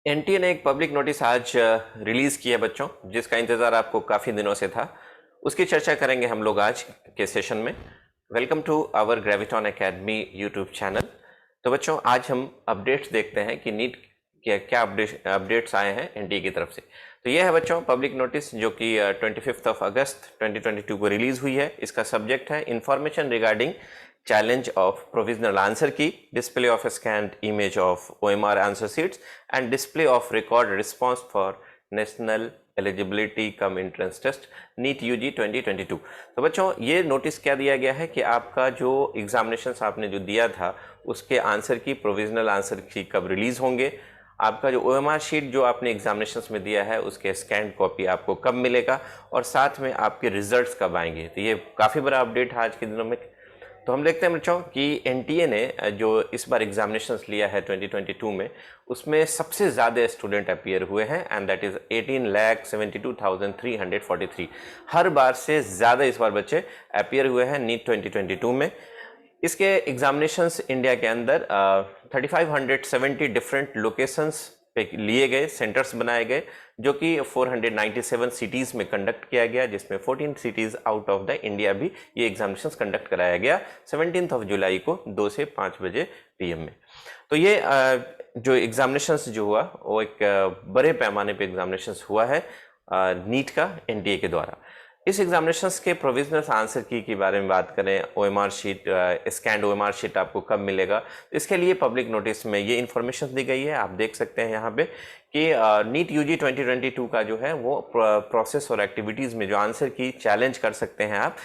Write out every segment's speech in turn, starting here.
NTA ने एक public notice आज रिलीज किया बच्चों, जिसका इंतजार आपको काफी दिनों से था। उसकी चर्चा करेंगे हम लोग आज के सेशन में। Welcome to our Graviton academy YouTube channel. तो बच्चों, आज हम अपडेट्स देखते हैं कि नीट क्या क्या अपडेट्स आए हैं एनटीए की तरफ से। तो यह है बच्चों पब्लिक नोटिस, जो कि 25 अगस्त 2022 को रिलीज हुई है। इसका सब्जेक्ट है information regarding challenge of provisional answer key, display of a scanned image of OMR answer sheets and display of record response for national eligibility cum entrance test NEET UG 2022। तो बच्चों, ये notice क्या दिया गया है कि आपका जो एग्जामिनेशन आपने जो दिया था उसके आंसर की प्रोविजनल आंसर की कब रिलीज होंगे, आपका जो ओएमआर शीट जो आपने एग्जामिनेशंस में दिया है उसके स्कैन कॉपी आपको कब मिलेगा, और साथ में आपके रिजल्ट्स कब आएंगे। तो ये काफ़ी बड़ा अपडेट है आज के दिनों में। तो हम देखते हैं बच्चों कि एनटीए ने जो इस बार एग्जामिनेशंस लिया है 2022 में, उसमें सबसे ज़्यादा स्टूडेंट अपीयर हुए हैं एंड दैट इज़ 18,72,343। हर बार से ज़्यादा इस बार बच्चे अपीयर हुए हैं नीट 2022 में। इसके एग्जामिनेशंस इंडिया के अंदर 3570 डिफरेंट लोकेशंस पे लिए गए, सेंटर्स बनाए गए, जो कि 497 सिटीज़ में कंडक्ट किया गया, जिसमें 14 cities out of the India भी ये एग्जामिनेशंस कंडक्ट कराया गया 17 जुलाई को 2 से 5 बजे पीएम में। तो ये जो एग्जामिनेशंस जो हुआ वो एक बड़े पैमाने पे एग्जामिनेशंस हुआ है नीट का एनटीए के द्वारा। इस एग्जामिनेशंस के प्रोविजनल आंसर की बारे में बात करें, OMR sheet, scanned OMR sheet आपको कब मिलेगा, इसके लिए पब्लिक नोटिस में ये इन्फॉर्मेशन दी गई है। आप देख सकते हैं यहाँ पे कि नीट यूजी 2022 का जो है वो प्रोसेस और एक्टिविटीज़ में जो आंसर की चैलेंज कर सकते हैं आप।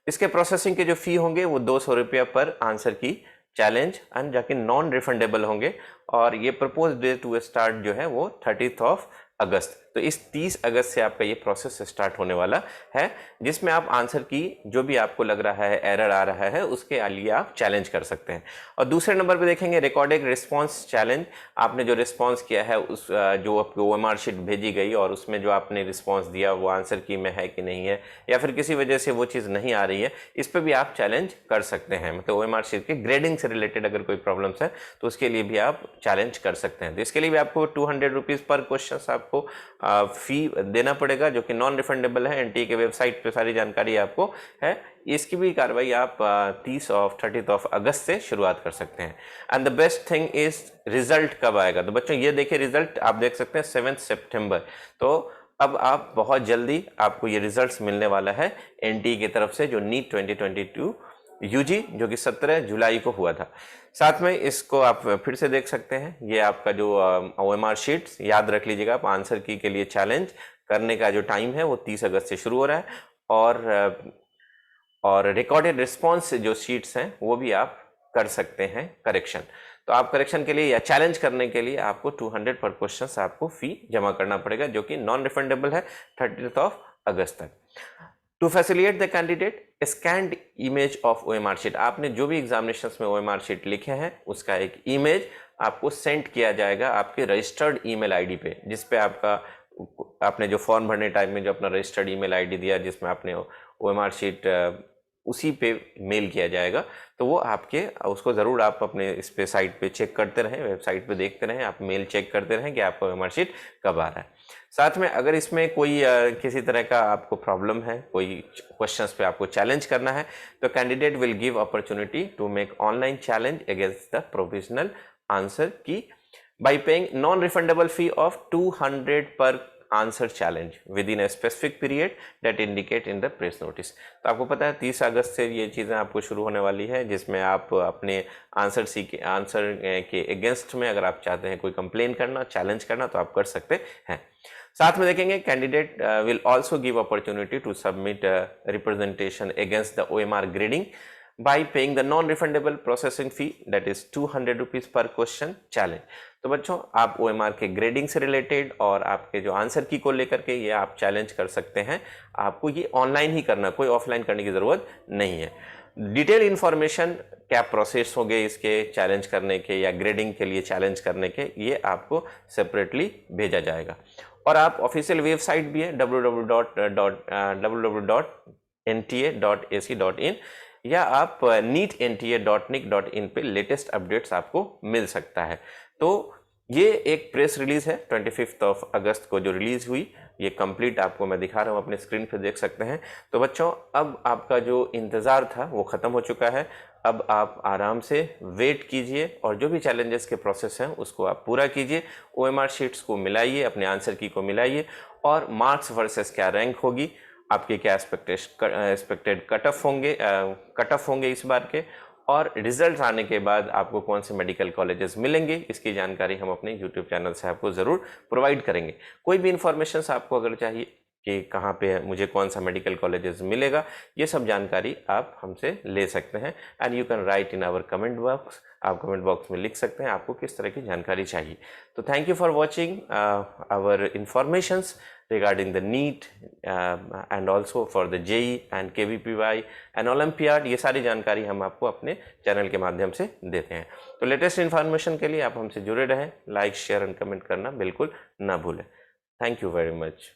इसके प्रोसेसिंग के जो फ़ी होंगे वो 200 रुपया पर आंसर की चैलेंज एंड जाके नॉन रिफंडेबल होंगे। और ये प्रपोज डेट टू स्टार्ट जो है वो 30 अगस्त। तो इस 30 अगस्त से आपका ये प्रोसेस स्टार्ट होने वाला है, जिसमें आप आंसर की जो भी आपको लग रहा है एरर आ रहा है उसके लिए आप चैलेंज कर सकते हैं। और दूसरे नंबर पे देखेंगे रिकॉर्डेड रिस्पांस चैलेंज। आपने जो रिस्पांस किया है उस जो आपको ओएमआर शीट भेजी गई और उसमें जो आपने रिस्पांस दिया वो आंसर की में है कि नहीं है, या फिर किसी वजह से वो चीज़ नहीं आ रही है, इस पर भी आप चैलेंज कर सकते हैं। मतलब ओएमआर शीट के ग्रेडिंग से रिलेटेड अगर कोई प्रॉब्लम्स है तो उसके लिए भी आप चैलेंज कर सकते हैं। तो इसके लिए भी आपको 200 रुपीज़ पर क्वेश्चन आपको फी देना पड़ेगा, जो कि नॉन रिफंडेबल है। एनटीए के वेबसाइट पे सारी जानकारी आपको है। इसकी भी कार्रवाई आप 30 अगस्त से शुरुआत कर सकते हैं। And the best thing is result कब आएगा। तो बच्चों ये देखिए, रिजल्ट आप देख सकते हैं 7 सितंबर। तो अब आप बहुत जल्दी आपको ये रिजल्ट्स मिलने वाला है एनटीए की तरफ से, जो नीट 2022 यूजी जो कि 17 जुलाई को हुआ था। साथ में इसको आप फिर से देख सकते हैं। ये आपका जो ओएमआर शीट्स याद रख लीजिएगा, आप आंसर की के लिए चैलेंज करने का जो टाइम है वो 30 अगस्त से शुरू हो रहा है। और रिकॉर्डेड रिस्पॉन्स जो शीट्स हैं वो भी आप कर सकते हैं करेक्शन। तो आप करेक्शन के लिए या चैलेंज करने के लिए आपको 200 पर क्वेश्चन आपको फी जमा करना पड़ेगा, जो कि नॉन रिफंडेबल है 30 अगस्त तक। To facilitate the candidate scanned image of OMR sheet. आपने जो भी एग्जामिनेशंस में ओएमआर शीट लिखे हैं उसका एक इमेज आपको सेंड किया जाएगा आपके रजिस्टर्ड ईमेल आईडी पे, जिस पे आपने जो फॉर्म भरने टाइम में जो अपना रजिस्टर्ड ईमेल आईडी दिया जिसमें आपने ओएमआर शीट उसी पे मेल किया जाएगा। तो वो आपके उसको ज़रूर आप अपने इस पे साइट पे चेक करते रहें, वेबसाइट पे देखते रहें, आप मेल चेक करते रहें कि आपका ओएमआर शीट कब आ रहा है। साथ में अगर इसमें कोई किसी तरह का आपको प्रॉब्लम है, कोई क्वेश्चंस पे आपको चैलेंज करना है, तो candidate will give opportunity to make online challenge against the provisional answer key by paying non refundable fee of 200 per answer challenge within a specific period that indicate in the press notice. तो आपको पता है 30 अगस्त से ये चीज़ें आपको शुरू होने वाली है, जिसमें आप अपने आंसर के अगेंस्ट में अगर आप चाहते हैं कोई कंप्लेन करना, चैलेंज करना, तो आप कर सकते हैं। साथ में देखेंगे candidate will also give opportunity to submit representation against the OMR grading by paying the non refundable processing fee that is 200 rupees per question challenge. तो बच्चों, आप ओएमआर के ग्रेडिंग से रिलेटेड और आपके जो आंसर की को लेकर के ये आप चैलेंज कर सकते हैं। आपको ये ऑनलाइन ही करना, कोई ऑफलाइन करने की ज़रूरत नहीं है। डिटेल इन्फॉर्मेशन क्या प्रोसेस हो गए इसके चैलेंज करने के या ग्रेडिंग के लिए चैलेंज करने के, ये आपको सेपरेटली भेजा जाएगा। और आप ऑफिशियल वेबसाइट भी है www.nta.ac.in या आप neetnta.nic.in पे लेटेस्ट अपडेट्स आपको मिल सकता है। तो ये एक प्रेस रिलीज है 25 अगस्त को जो रिलीज हुई, ये कंप्लीट आपको मैं दिखा रहा हूँ, अपने स्क्रीन पे देख सकते हैं। तो बच्चों अब आपका जो इंतज़ार था वो ख़त्म हो चुका है। अब आप आराम से वेट कीजिए और जो भी चैलेंजेस के प्रोसेस हैं उसको आप पूरा कीजिए। OMR शीट्स को मिलाइए, अपने आंसर की को मिलाइए और मार्क्स वर्सेस क्या रैंक होगी, आपके क्या एक्सपेक्टेड कट ऑफ होंगे इस बार के, और रिजल्ट आने के बाद आपको कौन से मेडिकल कॉलेजेस मिलेंगे इसकी जानकारी हम अपने यूट्यूब चैनल से आपको ज़रूर प्रोवाइड करेंगे। कोई भी इंफॉर्मेशन आपको अगर चाहिए कि कहाँ पे मुझे कौन सा मेडिकल कॉलेजेस मिलेगा, ये सब जानकारी आप हमसे ले सकते हैं। And you can write in our comment box, आप कमेंट बॉक्स में लिख सकते हैं आपको किस तरह की जानकारी चाहिए। तो thank you for watching our informations regarding the NEET and also for the JEE and KVPY and Olympiad, ये सारी जानकारी हम आपको अपने चैनल के माध्यम से देते हैं। तो लेटेस्ट इन्फॉर्मेशन के लिए आप हमसे जुड़े रहें, लाइक शेयर एंड कमेंट करना बिल्कुल ना भूलें। Thank you very much.